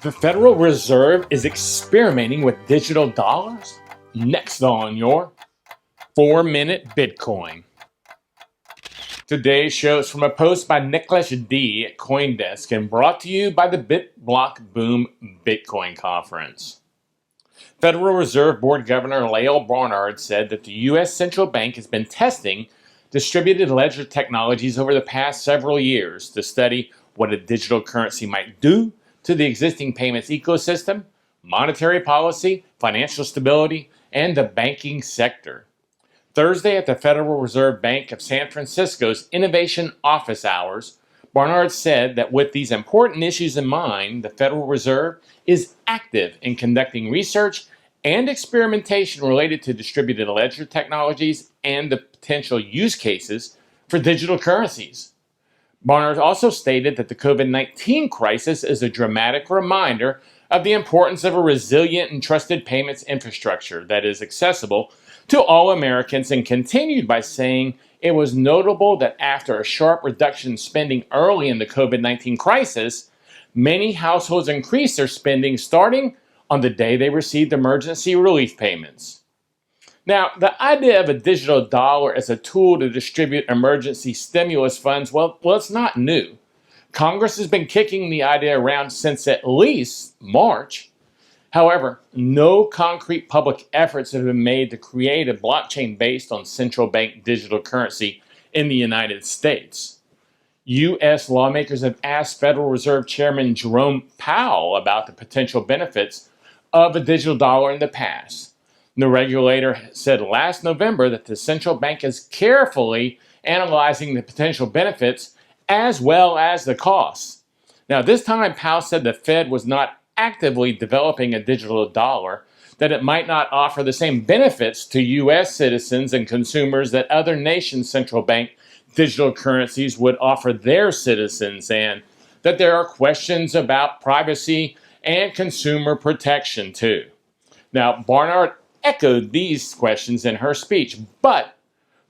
The Federal Reserve is experimenting with digital dollars? Next on your 4-Minute Bitcoin. Today's show is from a post by Nicholas D. at CoinDesk and brought to you by the BitBlock Bitcoin Conference. Federal Reserve Board Governor Lael Brainard said that the U.S. Central Bank has been testing distributed ledger technologies over the past several years to study what a digital currency might do to the existing payments ecosystem, monetary policy, financial stability, and the banking sector. Thursday at the Federal Reserve Bank of San Francisco's Innovation Office Hours, Brainard said that with these important issues in mind, the Federal Reserve is active in conducting research and experimentation related to distributed ledger technologies and the potential use cases for digital currencies. Brainard also stated that the COVID-19 crisis is a dramatic reminder of the importance of a resilient and trusted payments infrastructure that is accessible to all Americans, and continued by saying it was notable that after a sharp reduction in spending early in the COVID-19 crisis, many households increased their spending starting on the day they received emergency relief payments. Now, the idea of a digital dollar as a tool to distribute emergency stimulus funds, well, it's not new. Congress has been kicking the idea around since at least March. However, no concrete public efforts have been made to create a blockchain based on central bank digital currency in the United States. U.S. lawmakers have asked Federal Reserve Chairman Jerome Powell about the potential benefits of a digital dollar in the past. The regulator said last November that the central bank is carefully analyzing the potential benefits as well as the costs. Now, this time, Powell said the Fed was not actively developing a digital dollar, that it might not offer the same benefits to U.S. citizens and consumers that other nations' central bank digital currencies would offer their citizens, and that there are questions about privacy and consumer protection, too. Now, Brainard echoed these questions in her speech, but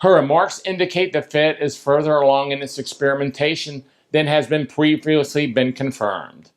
her remarks indicate the Fed is further along in its experimentation than has been previously been confirmed.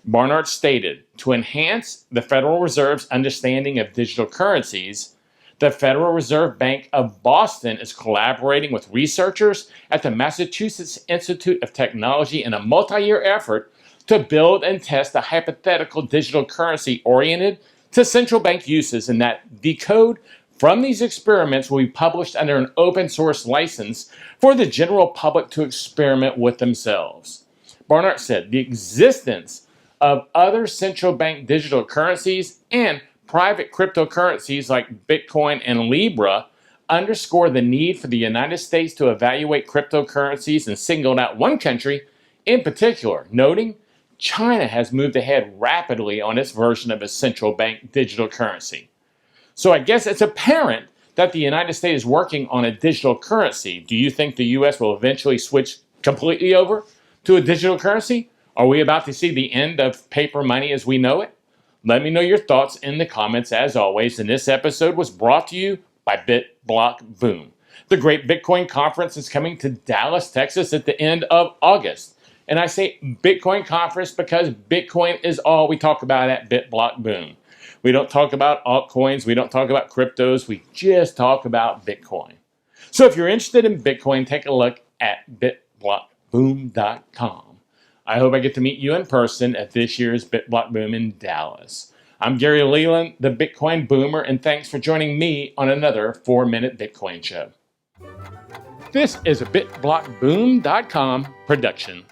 Brainard stated, to enhance the Federal Reserve's understanding of digital currencies, the Federal Reserve Bank of Boston is collaborating with researchers at the Massachusetts Institute of Technology in a multi-year effort to build and test a hypothetical digital currency oriented to central bank uses, and that the code from these experiments will be published under an open source license for the general public to experiment with themselves. Brainard said the existence of other central bank digital currencies and private cryptocurrencies like Bitcoin and Libra underscore the need for the United States to evaluate cryptocurrencies, and singled out one country in particular, noting China has moved ahead rapidly on its version of a central bank digital currency. So I guess it's apparent that the United States is working on a digital currency. Do you think the U.S. will eventually switch completely over to a digital currency? Are we about to see the end of paper money as we know it? Let me know your thoughts in the comments as always. And this episode was brought to you by BitBlock Boom. The Great Bitcoin Conference is coming to Dallas, Texas at the end of August. And I say Bitcoin Conference because Bitcoin is all we talk about at BitBlock Boom. We don't talk about altcoins. We don't talk about cryptos. We just talk about Bitcoin. So if you're interested in Bitcoin, take a look at bitblockboom.com. I hope I get to meet you in person at this year's BitBlock Boom in Dallas. I'm Gary Leland, the Bitcoin Boomer, and thanks for joining me on another 4-Minute Bitcoin Show. This is a bitblockboom.com production.